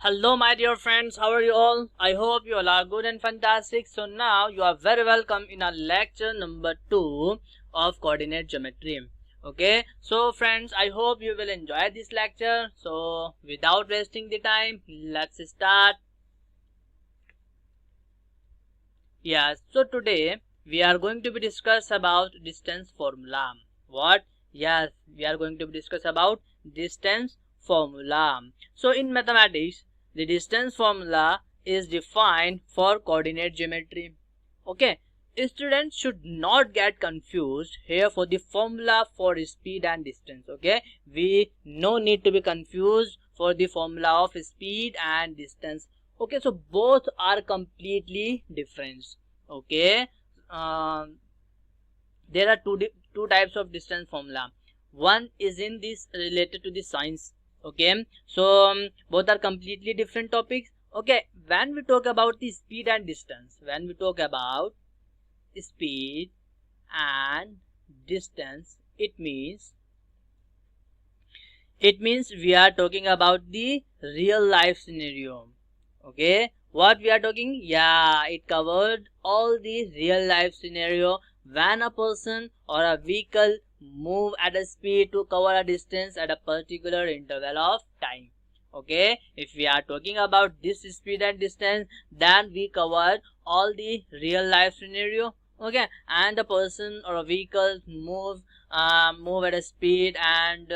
Hello, my dear friends. How are you all? I hope you all are good and fantastic. So now you are very welcome in our lecture number 2 of coordinate geometry. Okay. So friends, I hope you will enjoy this lecture. So without wasting the time, let's start. Yes. So today we are going to be discuss about distance formula. What? Yes, we are going to be discuss about distance formula. So in mathematics, the distance formula is defined for coordinate geometry. Okay. Students should not get confused here for the formula for speed and distance. Okay. We no need to be confused for the formula of speed and distance. Okay, so both are completely different. Okay, um, there are two types of distance formula. One is in this related to the science. Okay, so both are completely different topics. Okay, when we talk about the speed and distance, when we talk about speed and distance, it means we are talking about the real life scenario. Okay, what we are talking, yeah, it covered all the real life scenario when a person or a vehicle move at a speed to cover a distance at a particular interval of time. Okay, if we are talking about this speed and distance, then we covered all the real life scenario. Okay, and a person or a vehicle move at a speed and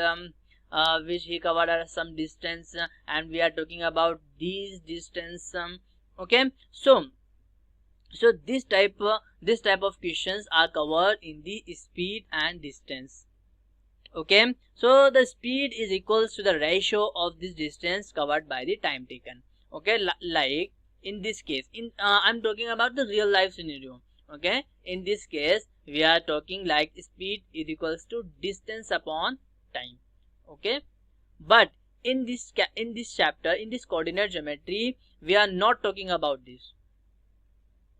which he covered at some distance, and we are talking about these distance. Okay, so this type of questions are covered in the speed and distance. Okay, so the speed is equals to the ratio of this distance covered by the time taken. Okay, like in this case, I'm talking about the real life scenario. Okay, in this case we are talking like speed is equals to distance upon time. Okay, but in this chapter, in this coordinate geometry, we are not talking about this.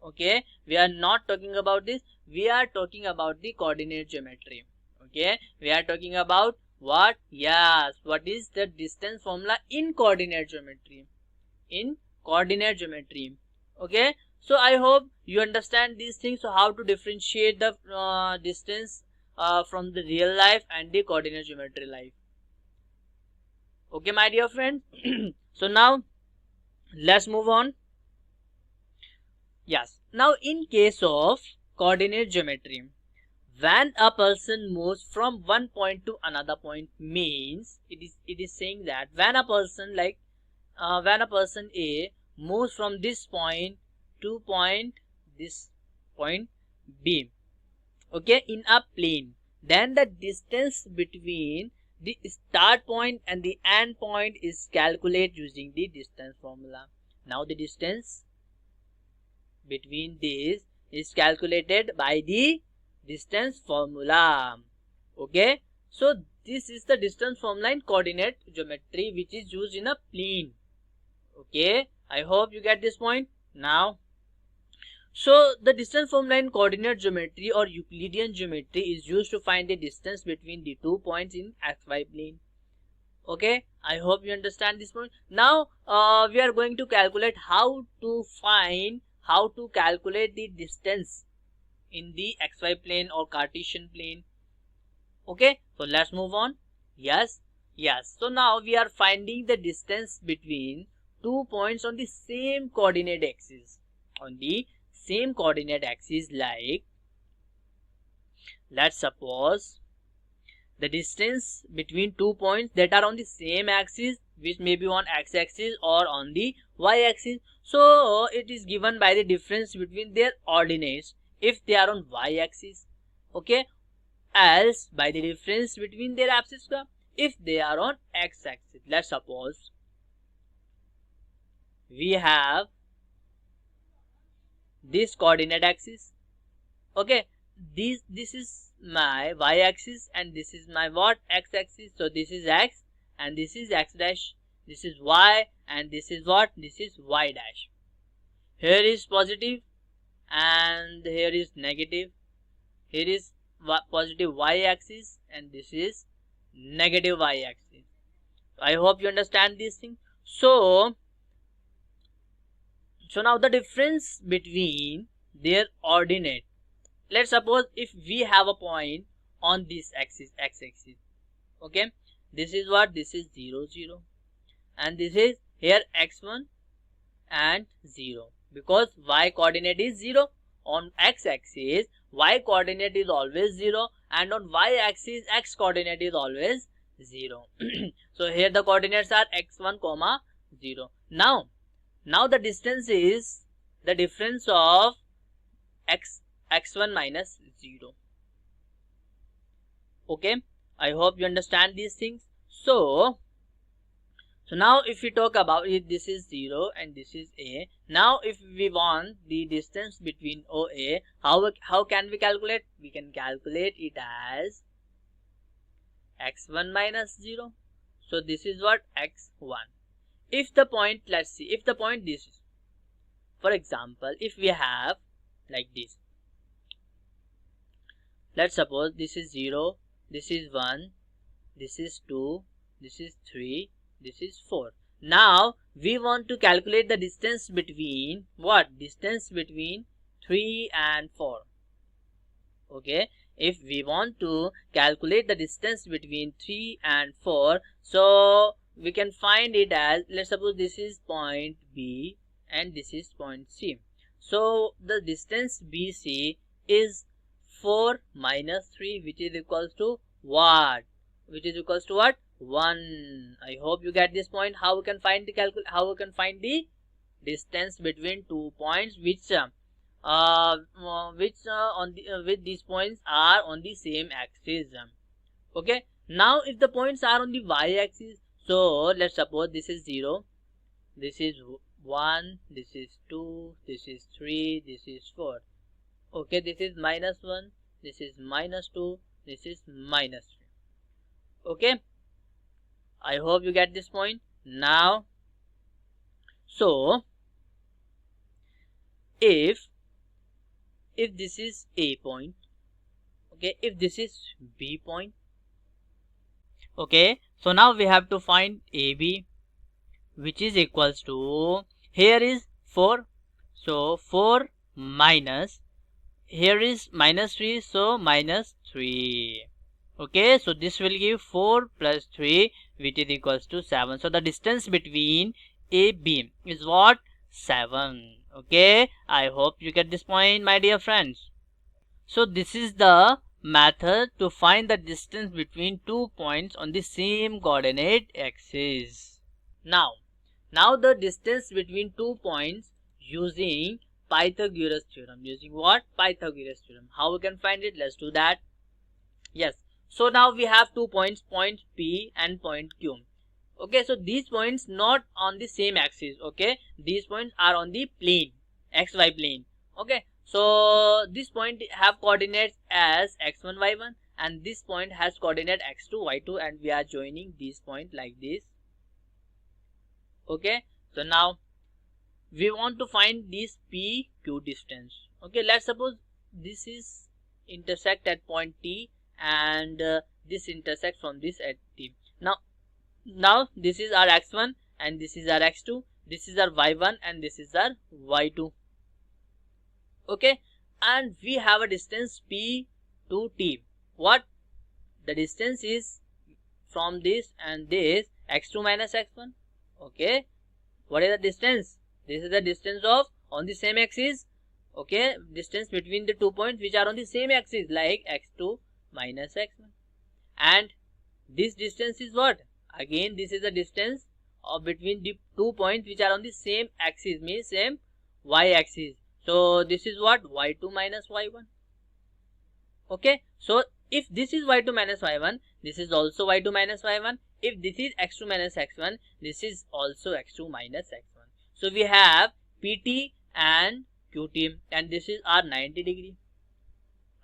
Okay, we are not talking about this. We are talking about the coordinate geometry. Okay, we are talking about what? Yes, what is the distance formula in coordinate geometry? In coordinate geometry. Okay, so I hope you understand these things. So how to differentiate the distance from the real life and the coordinate geometry life. Okay, my dear friend. So now let's move on. Yes, now in case of coordinate geometry, when a person moves from one point to another point, means it is saying that when a person when a person A moves from this point to this point B, okay, in a plane, then the distance between the start point and the end point is calculated using the distance formula. Now the distance between these is calculated by the distance formula. Okay, so this is the distance formula in coordinate geometry, which is used in a plane. Okay, I hope you get this point now. So the distance formula in coordinate geometry or Euclidean geometry is used to find the distance between the 2 points in xy plane. Okay, I hope you understand this point. Now we are going to calculate how to calculate the distance in the xy plane or Cartesian plane. Okay, so let's move on. Yes, so now we are finding the distance between 2 points on the same coordinate axis. Like, let's suppose the distance between 2 points that are on the same axis, which may be on x-axis or on the y-axis. So it is given by the difference between their ordinates if they are on y-axis. Okay, else by the difference between their axis if they are on x-axis. Let's suppose we have this coordinate axis. Okay, this is my y-axis and this is my what? X-axis. So this is x and this is x dash, this is y and this is what? This is y dash. Here is positive and here is negative. Here is positive y-axis and this is negative y-axis. I hope you understand this thing. So So now the difference between their ordinate, let's suppose if we have a point on this axis, x-axis, okay, this is what, this is 0 0, and this is here x1 and 0, because y coordinate is 0. On x-axis y coordinate is always 0, and on y-axis x coordinate is always 0. So here the coordinates are x1 comma 0. Now the distance is the difference of x1 minus 0. Okay, I hope you understand these things. So now if we talk about it, this is 0 and this is a. Now if we want the distance between OA, how can we calculate? We can calculate it as x1 minus 0. So this is what, x1. If the point, let's see, if the point this is, for example, if we have like this, let's suppose this is 0, this is 1, this is 2, this is 3, this is 4. Now we want to calculate the distance between what? Distance between 3 and 4. Okay, if we want to calculate the distance between 3 and 4, so we can find it as, let's suppose this is point B and this is point C. So the distance BC is 4 minus 3, which is equals to what? Which is equals to what? 1. I hope you get this point. How we can find the distance between 2 points which with these points are on the same axis. Okay, now if the points are on the y-axis, so let's suppose this is 0, this is 1, this is 2, this is 3, this is 4. Okay, this is minus 1, this is minus 2, this is minus 3. Okay, I hope you get this point. Now, so if this is A point, okay, if this is B point, okay, so now we have to find AB, which is equals to, here is 4, so 4 minus, here is minus 3, so minus 3. Okay, so this will give 4 plus 3, which is equals to 7. So the distance between AB is what? 7. Okay, I hope you get this point, my dear friends. So this is the method to find the distance between 2 points on the same coordinate axis. Now the distance between 2 points using Pythagoras theorem. Using what? Pythagoras theorem. How we can find it? Let's do that. Yes. So now we have 2 points, point P and point Q. Okay, so these points not on the same axis. Okay, these points are on the plane, xy plane. Okay, so this point have coordinates as x1 y1, and this point has coordinate x2 y2, and we are joining these points like this. Okay, so now we want to find this PQ distance. Okay, let's suppose this is intersect at point T, and this intersect from this at T. Now this is our x1 and this is our x2, this is our y1 and this is our y2. Okay, and we have a distance P to T. What? The distance is from this and this, x2 minus x1. Okay, what is the distance? This is the distance of on the same axis. Okay, distance between the 2 points which are on the same axis, like x2 minus x1. And this distance is what? Again, this is the distance of between the 2 points which are on the same axis, means same y-axis. So this is what? y2 minus y1. Okay, so if this is y2 minus y1, this is also y2 minus y1. If this is x2 minus x1, this is also x2 minus x1. So we have PT and QT, and this is our 90 degree.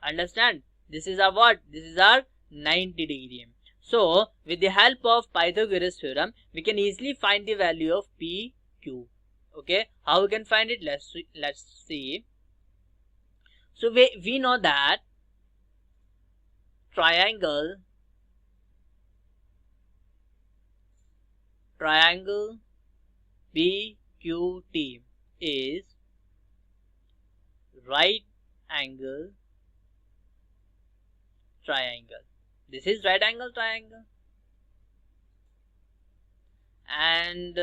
Understand? This is our what? This is our 90 degree. So with the help of Pythagoras theorem, we can easily find the value of PQ. Okay, how we can find it? Let's see. So we know that triangle BQT is right angle triangle. This is right angle triangle, and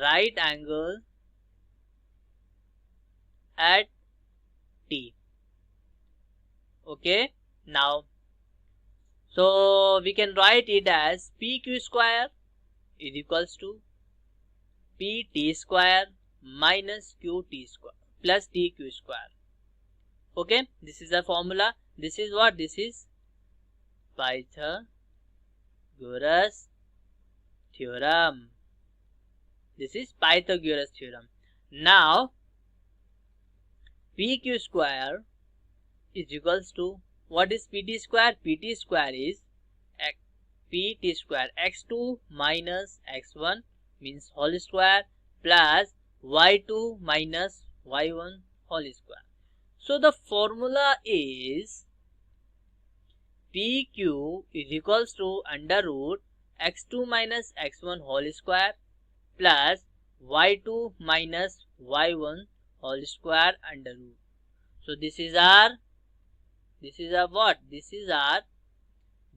right angle at T. Okay, now so we can write it as PQ square is equals to PT square minus QT square plus TQ square. Okay, this is the formula. This is what? This is Pythagoras theorem. This is Pythagoras theorem. Now PQ square is equals to, what is PT square? PT square is PT square x2 minus x1 means whole square plus y2 minus y1 whole square. So the formula is PQ is equals to under root x2 minus x1 whole square plus y2 minus y1 whole square under root. So this is our what? This is our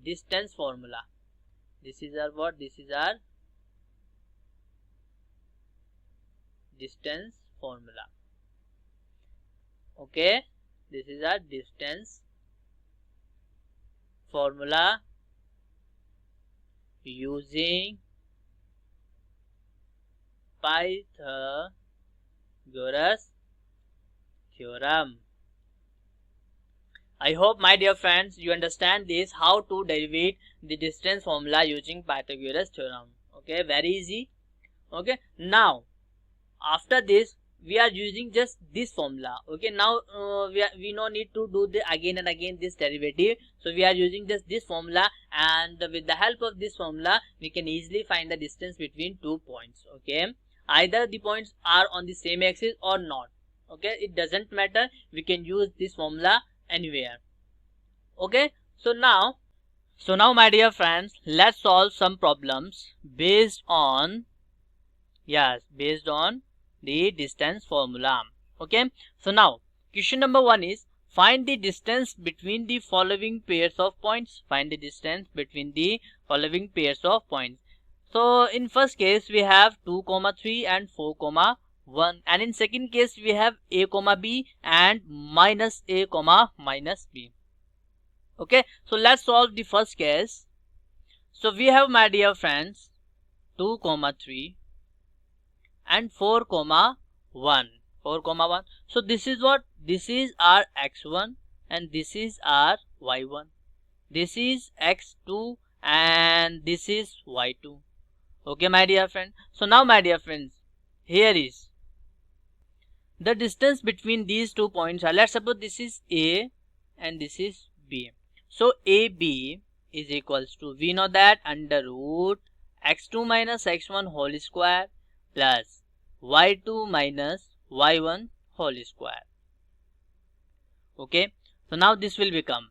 distance formula. This is our what? This is our distance formula. Okay, this is our distance formula using Pythagoras theorem. I hope, my dear friends, you understand this, how to derive the distance formula using Pythagoras theorem. Okay, very easy. Okay, now after this we are using just this formula. Okay, now we no need to do the again and again this derivative. So we are using just this formula, and with the help of this formula we can easily find the distance between 2 points. Okay, either the points are on the same axis or not. Okay, it doesn't matter, we can use this formula anywhere. Okay, so now my dear friends, let's solve some problems based on the distance formula. Okay, so now question number 1 is find the distance between the following pairs of points. Find the distance between the following pairs of points. So in first case we have 2, 3 and 4, 1, and in second case we have a, b and minus a, minus b. Okay, so let's solve the first case. So we have, my dear friends, 2, 3 and 4, 1. 4, 1. So this is what? This is our x1 and this is our y1. This is x2 and this is y2. Okay, my dear friend. So now, my dear friends, here is the distance between these 2 points. Let's suppose this is A and this is B. So AB is equals to, we know that, under root x2 minus x1 whole square plus y2 minus y1 whole square. Okay, so now this will become,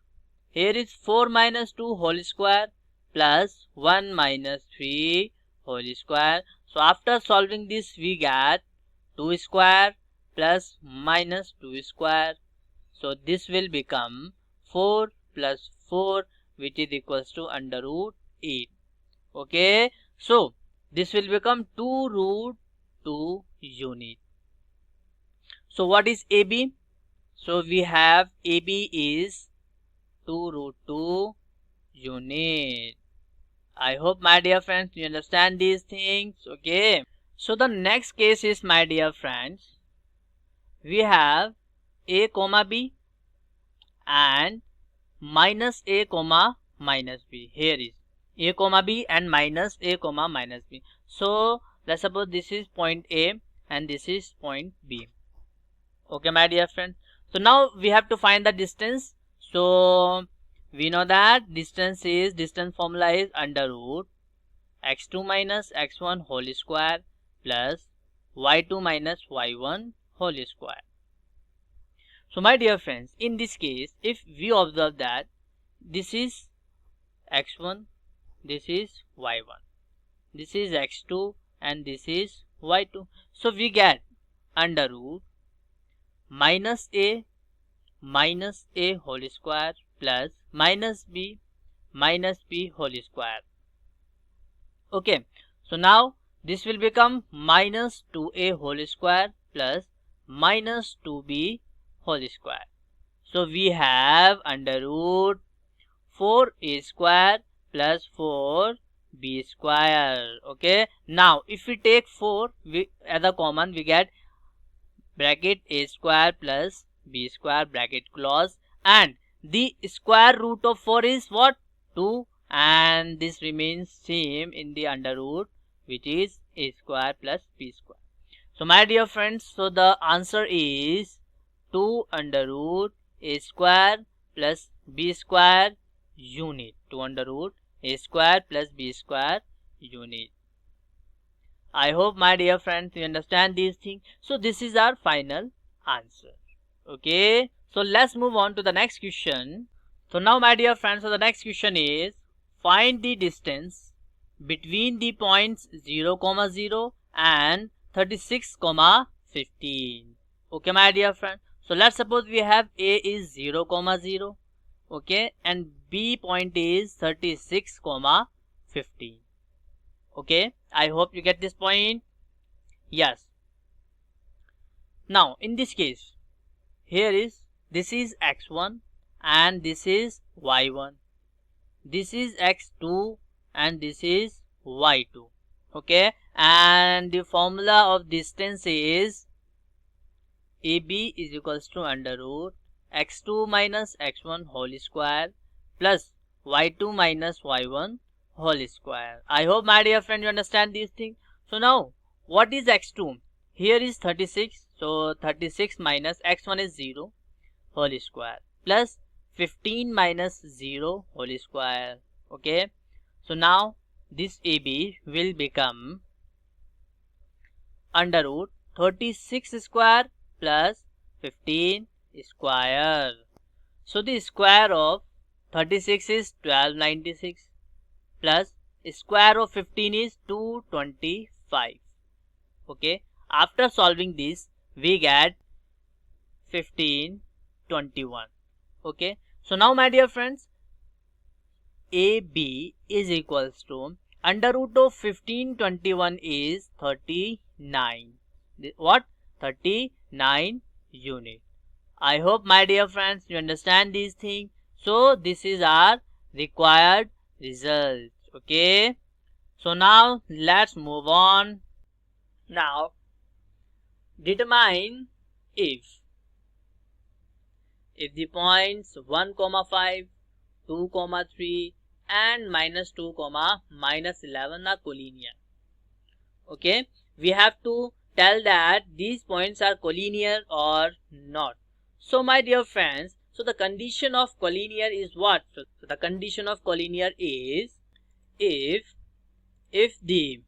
here is 4 minus 2 whole square plus 1 minus 3 whole square. So after solving this we get 2 square plus minus 2 square. So this will become 4 plus 4, which is equals to under root 8. Okay, so this will become 2 root 2 unit. So what is AB? So we have AB is 2 root 2 unit. I hope, my dear friends, you understand these things. Okay, so the next case is, my dear friends, we have a, b and minus a, minus b. Here is a, b and minus a, minus b. So let's suppose this is point A and this is point B. Okay, my dear friend. So now we have to find the distance. So we know that distance formula is under root x2 minus x1 whole square plus y2 minus y1 whole square. So my dear friends, in this case, if we observe that this is x1, this is y1, this is x2 and this is y2. So we get under root minus a whole square plus minus b whole square. Okay, so now this will become minus 2a whole square plus minus 2b whole square. So we have under root 4a square plus 4b square. Okay, now if we take 4 as a common, we get bracket a square plus b square bracket close, and the square root of 4 is what? 2, and this remains same in the under root, which is a square plus b square. So my dear friends, so the answer is 2 under root a square plus b square unit. 2 under root a square plus b square unit. I hope my dear friends you understand these things. So this is our final answer. Okay, so let's move on to the next question. So now my dear friends, so the next question is find the distance between the points 0, 0 and 36, 15. Okay my dear friend, so let's suppose we have A is 0, 0, okay, and B point is 36, 15. Okay, I hope you get this point. Yes. Now in this case, here is this is x1 and this is y1. This is x2 and this is y2. Okay, and the formula of distance is AB is equals to under root x2 minus x1 whole square plus y2 minus y1 whole square. I hope my dear friend you understand these things. So now what is x2? Here is 36, so 36 minus x1 is 0 whole square plus 15 minus 0 whole square. Okay, so now this AB will become under root 36 square plus 15 square. So the square of 36 is 1296 plus square of 15 is 225. Okay, after solving this we get 1521. Okay, so now my dear friends, AB is equals to under root of 1521 is 39. What? 39 unit. I hope my dear friends you understand these things. So this is our required result. Okay, so now let's move on. Now determine if the points 1, 5, 2, 3 and minus 2, minus 11 are collinear. Okay, we have to tell that these points are collinear or not. So my dear friends, so the condition of collinear is what? So the condition of collinear is if the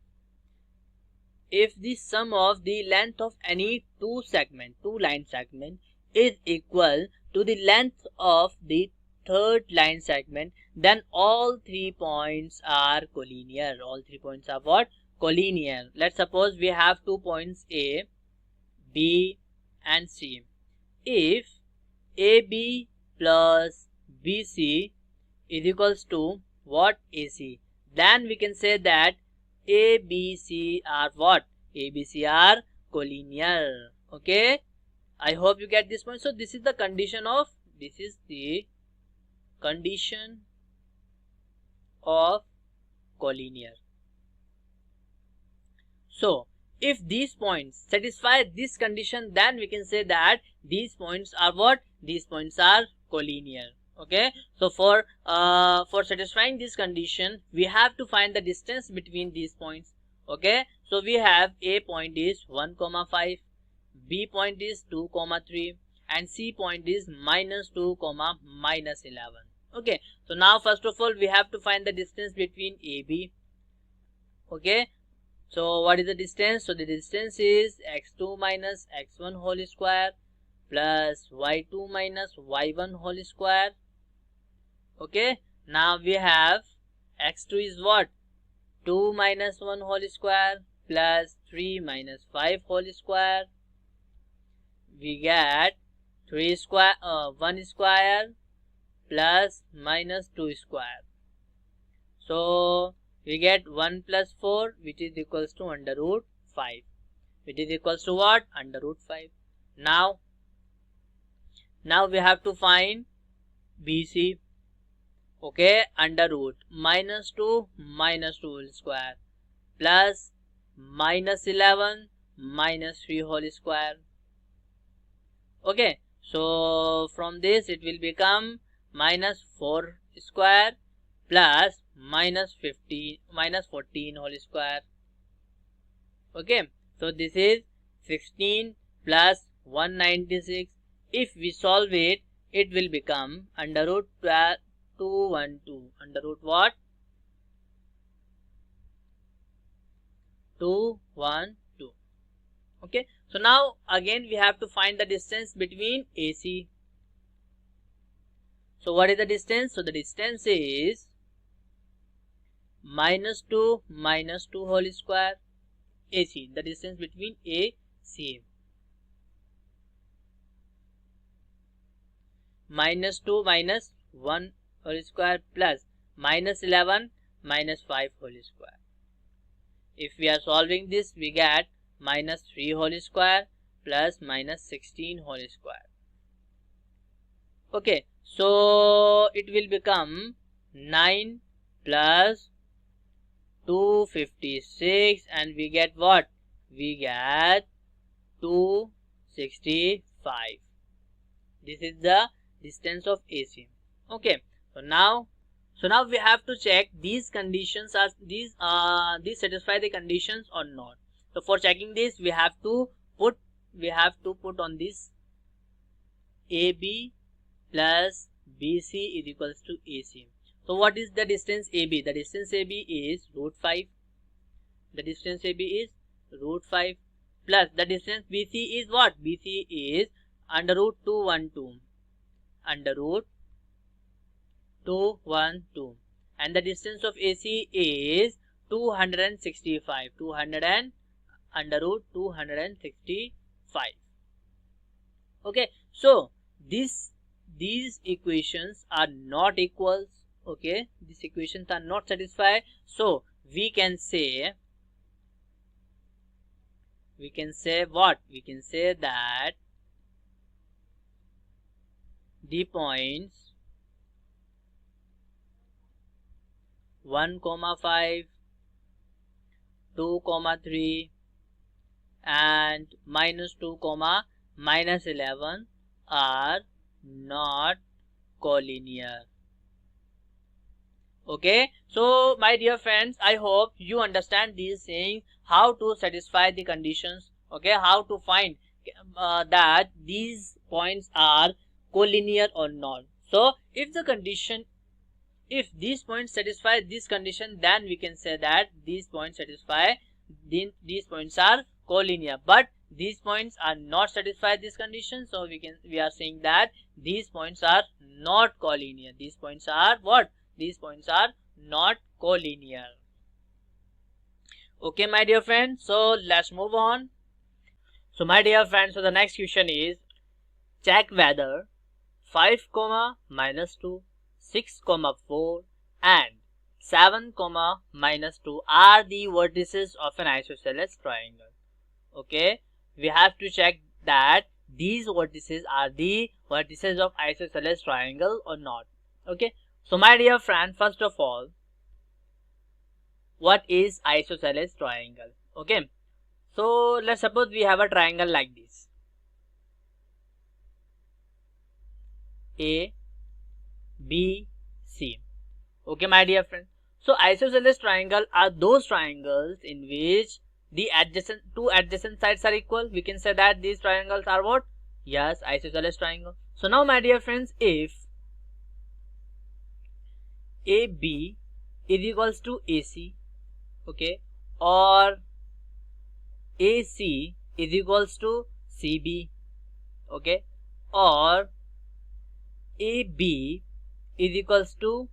sum of the length of any two line segment is equal to the length of the third line segment, then all 3 points are collinear. All 3 points are what? Collinear. Let's suppose we have 2 points A, B and C. If AB plus BC is equals to what? AC, then we can say that ABC are what? ABC are collinear. Okay, I hope you get this point. So this is the condition of collinear. So if these points satisfy this condition, then we can say that these points are what? These points are collinear. Okay, so for satisfying this condition we have to find the distance between these points. Okay, so we have A point is 1, 5, B point is 2, 3 and C point is minus 2, minus 11. Okay, so now first of all we have to find the distance between AB. Okay, so what is the distance? So the distance is x2 minus x1 whole square plus y2 minus y1 whole square. Okay, now we have x2 is what? 2 minus 1 whole square plus 3 minus 5 whole square. We get 1 square plus minus 2 square. So we get 1 plus 4, which is equals to under root 5. Which is equals to what? Under root 5. Now we have to find BC. Okay, under root minus 2 whole square plus minus 11 minus 3 whole square. Okay, so from this it will become minus 4 square plus minus 14 whole square. Okay, so this is 16 plus 196. If we solve it, it will become under root 212. Under root what? 212. Okay, so now again we have to find the distance between AC. So what is the distance? So the distance is minus 2 whole square AC. The distance between AC. Minus 2 minus 1 whole square plus minus 11 minus 5 whole square. If we are solving this, we get minus 3 whole square plus minus 16 whole square. Okay, so it will become 9 plus 256 and we get what? We get 265. This is the distance of AC. Okay, so now we have to check these conditions are these satisfy the conditions or not. So for checking this, we have to put on this AB plus BC is equals to AC. So what is the distance AB? The distance AB is root 5. The distance AB is root 5 plus the distance BC is what? BC is under root 212. Under root 212. And the distance of AC is 265. Under root 265. Okay, so these equations are not equals. Okay, these equations are not satisfied. So we can say what? We can say that the points 1, 5, 2, 3 and minus 2, minus 11 are not collinear. Okay, so my dear friends, I hope you understand these things, how to satisfy the conditions. Okay, how to find that these points are collinear or not. So if these points satisfy this condition, then we can say that these points are collinear. But these points are not satisfy this condition, so we are saying that these points are not collinear. These points are what? These points are not collinear. Okay, my dear friends, so let's move on. So my dear friends, so the next question is, check whether 5, minus 2, 6, 4 and 7, minus 2 are the vertices of an isosceles triangle. Okay, we have to check that these vertices are the vertices of isosceles triangle or not. Okay, so my dear friend, first of all, what is isosceles triangle? Okay, so let's suppose we have a triangle like this, A, B, C. Okay, my dear friend, so isosceles triangle are those triangles in which the two adjacent sides are equal. We can say that these triangles are what? Yes, isosceles triangle. So now my dear friends, if AB is equals to AC, okay, or AC is equals to CB, okay, or AB is equals to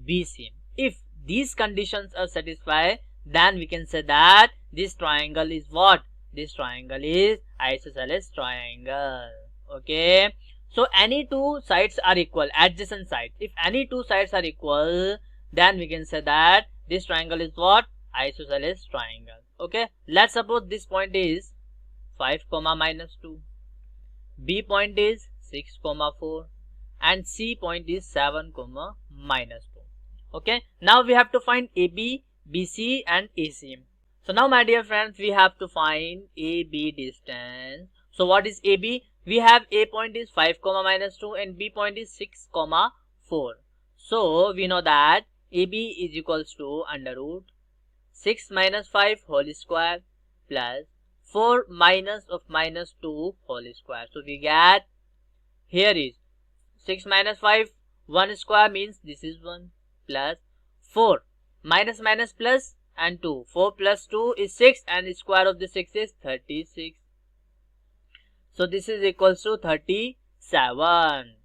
BC. If these conditions are satisfied, then we can say that this triangle is what? This triangle is isosceles triangle. Okay, so any two sides are equal, adjacent sides. If any two sides are equal, then we can say that this triangle is what? Isosceles triangle. Okay, let's suppose this point is 5 comma minus 2, B point is 6 comma 4, and C point is 7 comma minus 2. Okay, now we have to find AB, BC and AC. So now my dear friends, we have to find AB distance. So what is AB? We have A point is 5 comma minus 2 and B point is 6 comma 4. So we know that AB is equals to under root 6 minus 5 whole square plus 4 minus of minus 2 whole square. So we get, here is 6 minus 5, 1 square means this is 1, plus 4 minus minus plus and 2. 4 plus 2 is 6 and the square of the 6 is 36. So this is equals to 37.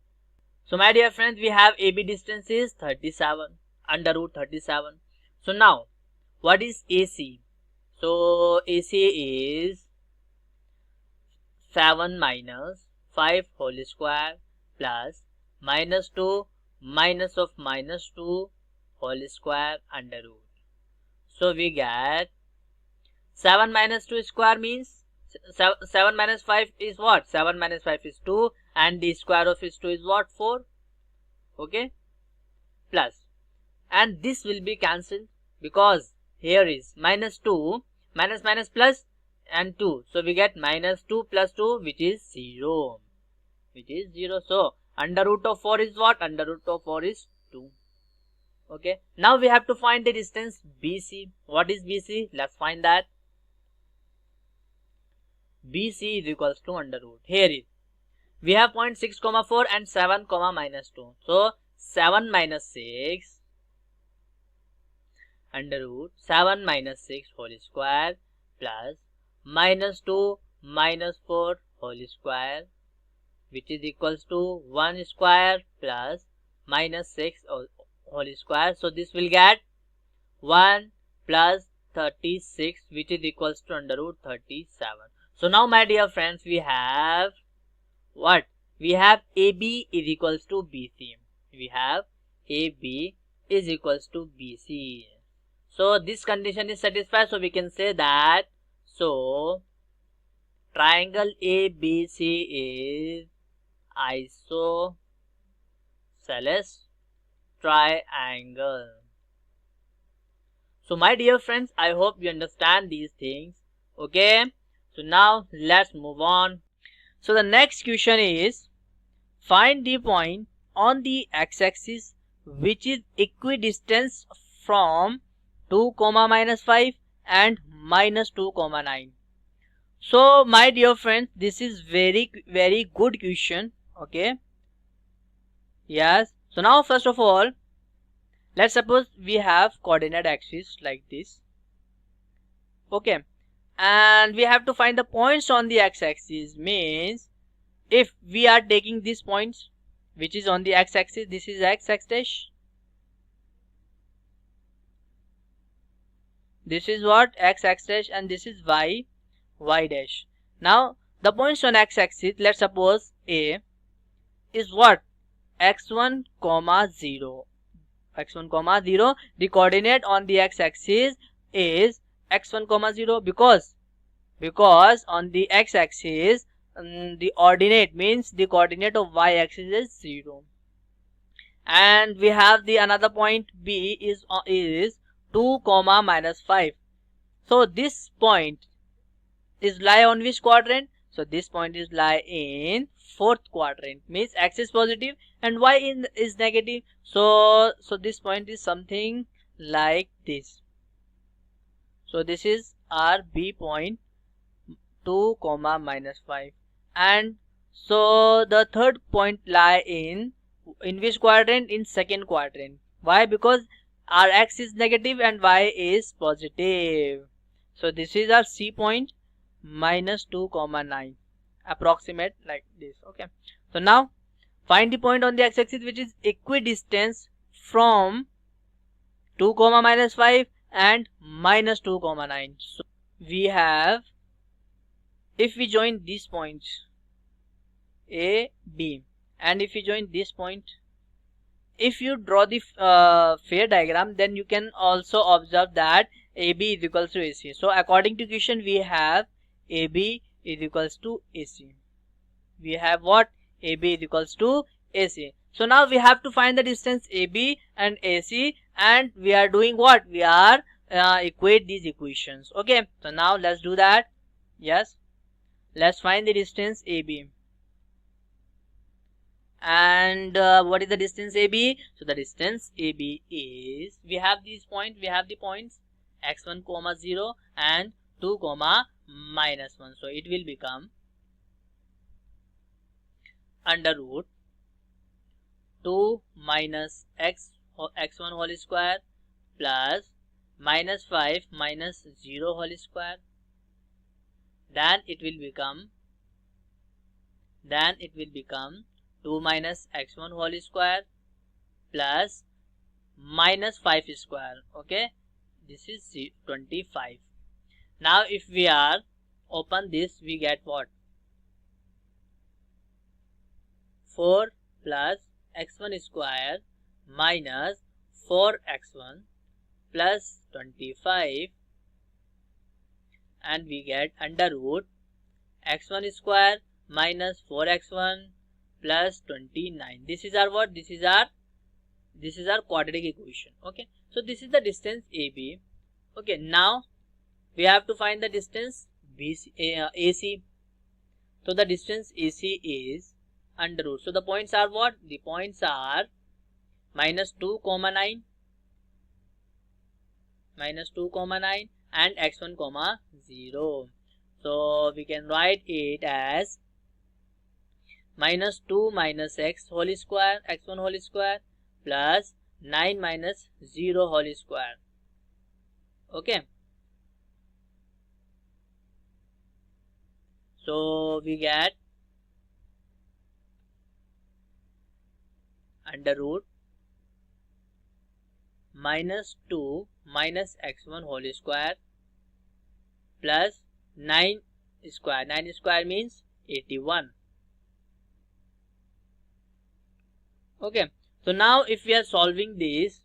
So my dear friends, we have AB distance is 37, under root 37. So now what is AC? So AC is 7 minus 5 whole square plus minus 2 minus of minus 2 whole square under root. So we get 7 minus 2 square means 7 minus 5 is what? 7 minus 5 is 2 and the square of is 2 is what? 4. Okay, plus, and this will be cancelled because here is minus 2 minus minus plus and 2. So we get minus 2 plus 2 which is 0. So under root of 4 is what? Under root of 4 is 2. Okay, now we have to find the distance BC. What is BC? Let's find that. BC is equals to under root. Here is, we have point 6 comma 4 and 7 comma minus 2. So 7 minus 6 under root 7 minus 6 whole square plus minus 2 minus 4 whole square, which is equals to 1 square plus minus 6 whole square. So this will get 1 plus 36, which is equals to under root 37. So now my dear friends, we have what? We have AB is equals to BC. We have AB is equals to BC. So this condition is satisfied. So we can say that, so triangle ABC is isosceles triangle. So my dear friends, I hope you understand these things. Okay, so now let's move on. So the next question is, find the point on the x-axis which is equidistant from 2 comma minus 5 and minus 2 comma 9. So my dear friends, this is very good question. Okay, yes. So now first of all, let's suppose we have coordinate axis like this. Okay, and we have to find the points on the x-axis. Means if we are taking these points which is on the x-axis, this is x dash, this is what? X dash, and this is y dash. Now the points on x-axis, let's suppose A is what? x1 comma 0. x1 comma 0. The coordinate on the x-axis is x1 comma 0 because on the x-axis the ordinate means the coordinate of y-axis is 0. And we have the another point B is 2 comma minus 5. So this point is lie on which quadrant? So this point is lie in fourth quadrant, means x is positive and y is negative. So this point is something like this. So this is our B point, 2 comma minus 5. And so the third point lie in which quadrant? In second quadrant. Why? Because our x is negative and y is positive. So this is our C point, minus 2 comma 9, approximate like this. Okay, so now find the point on the x-axis which is equidistant from 2 comma minus 5 and minus 2 comma 9. So we have, if we join these points A, B, and if we join this point, if you draw the fair diagram, then you can also observe that AB is equals to AC. So according to question, we have AB is equals to AC. We have what? AB is equals to AC. So now we have to find the distance AB and AC, and we are doing what? We are equate these equations. Okay, so now let's do that. Yes, let's find the distance AB. And what is the distance AB? So the distance AB is, we have these points, we have the points x1 comma 0 and 2 comma minus 1. So it will become under root 2 minus x1 whole square plus minus 5 minus 0 whole square. Then it will become 2 minus x1 whole square plus minus 5 square. Okay, this is 25. Now if we are open this, we get what? 4 plus x1 square minus 4x1 plus 25, and we get under root x1 square minus 4x1 plus 29. This is our what? This is our quadratic equation. Okay, so this is the distance AB. Okay, now we have to find the distance AC. So the distance AC is under root. So the points are what? The points are minus 2 comma 9 and x1 comma 0. So we can write it as minus 2 minus x whole square, x1 whole square plus 9 minus 0 whole square. Okay, so we get under root minus 2 minus x1 whole square plus 9 square. 9 square means 81. Okay, so now if we are solving this,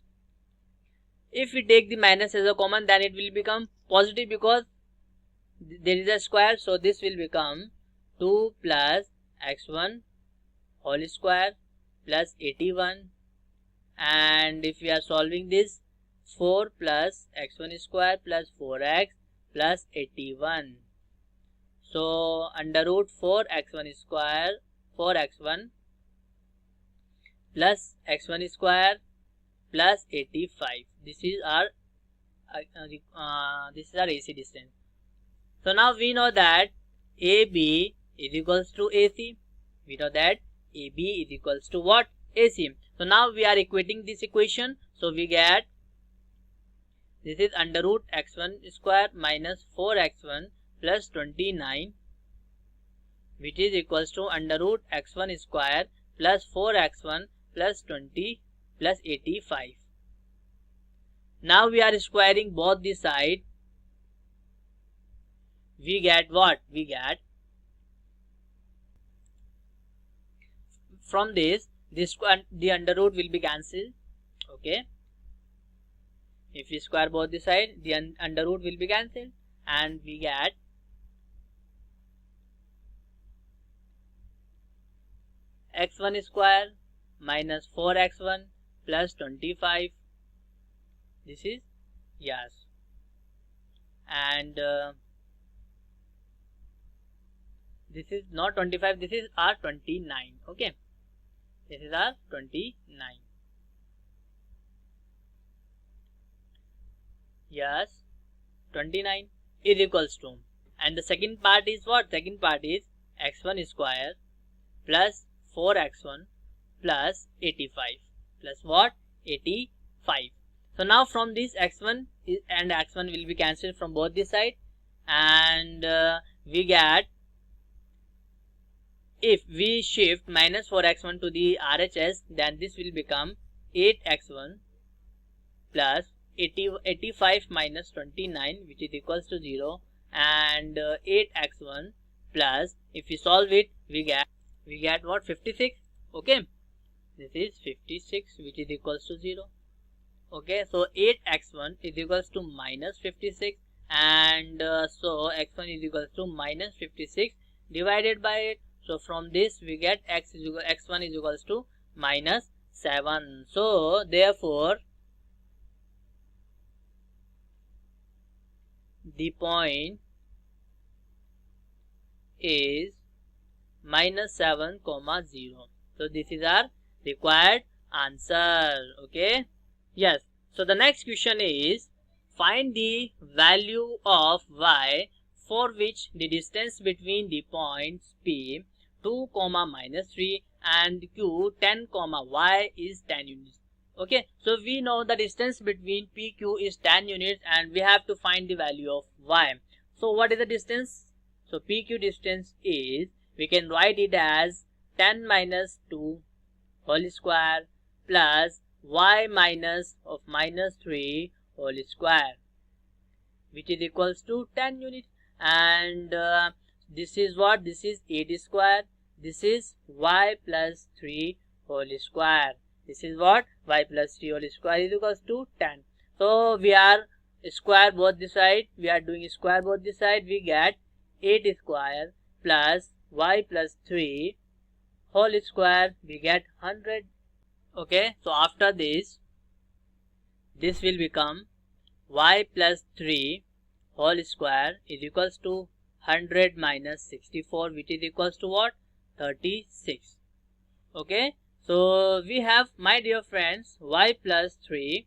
if we take the minus as a common, then it will become positive because there is a square. So this will become 2 plus x1 whole square plus 81, and if we are solving this, 4 plus x1 square plus 4x plus 81. So under root 4x1 square, 4x1 plus x1 square plus 85. This is our AC distance. So now we know that AB is equals to AC. We know that AB is equals to what? AC. So now we are equating this equation. So we get, this is under root x1 square minus 4x1 plus 29, which is equals to under root x1 square plus 4x1 plus 20 plus 85. Now we are squaring both the side. We get what? We get, from this the under root will be cancelled. Okay, if we square both the side, the under root will be cancelled, and we get x1 square minus 4x1 plus 25. This is, yes, and this is not 25, this is our 29. Okay, this is our 29. Yes, 29 is equals to, and the second part is what? Second part is x1 square plus 4x1 plus 85 plus what? 85. So now from this x1 and x1 will be cancelled from both the side, and we get, if we shift minus 4x1 to the RHS, then this will become 8x1 plus 85 minus 29, which is equals to 0, and 8x1 plus, if we solve it, we get what, 56. Okay, this is 56, which is equals to 0. Okay, so 8x1 is equals to minus 56, and so x1 is equals to minus 56 divided by 8. So from this we get x1 is equals to minus 7. So therefore the point is minus 7 comma 0. So this is our required answer. Okay, yes. So the next question is, find the value of y for which the distance between the points P 2 comma minus 3 and Q 10 comma y is 10 units. Okay, so we know the distance between PQ is 10 units and we have to find the value of y. So what is the distance? So PQ distance is, we can write it as 10 minus 2 whole square plus y minus of minus 3 whole square, which is equals to 10 units. And this is what? This is 8 square. This is y plus 3 whole square. This is what? Y plus 3 whole square is equals to 10. So we are square both the side. We are doing square both the side. We get 8 square plus y plus 3 whole square. We get 100. Okay, so after this will become y plus 3 whole square is equals to 100 minus 64, which is equals to what? 36. Okay, so we have, my dear friends, y plus 3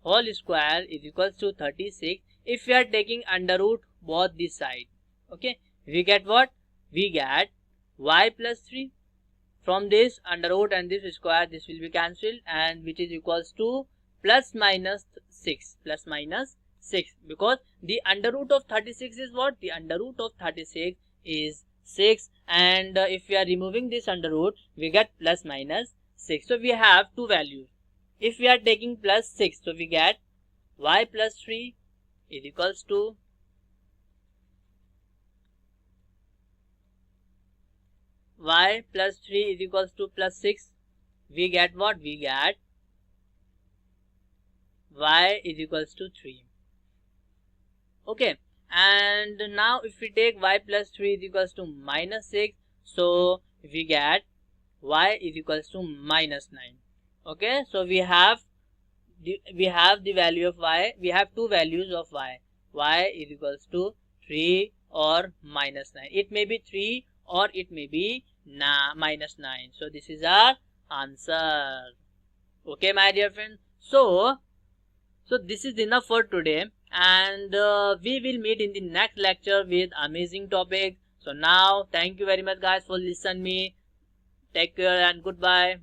whole square is equals to 36. If we are taking under root both the side, okay, we get what? We get y plus 3. From this under root and this square, this will be cancelled, and which is equals to plus minus 6, plus minus 6, because the under root of 36 is what? The under root of 36 is 6, and if we are removing this under root, we get plus minus 6. So we have two values. If we are taking plus 6, so we get y plus 3 is equals to y plus 3 is equals to plus 6. We get what? We get y is equals to 3. Okay, and now if we take y plus 3 is equals to minus 6, so we get y is equals to minus 9. Okay, so we have the value of y. We have two values of y. Y is equals to 3 or minus 9. It may be 3 or it may be minus 9. So this is our answer. Okay, my dear friends. So this is enough for today, and we will meet in the next lecture with amazing topic. So now, thank you very much guys for listening me. Take care and goodbye.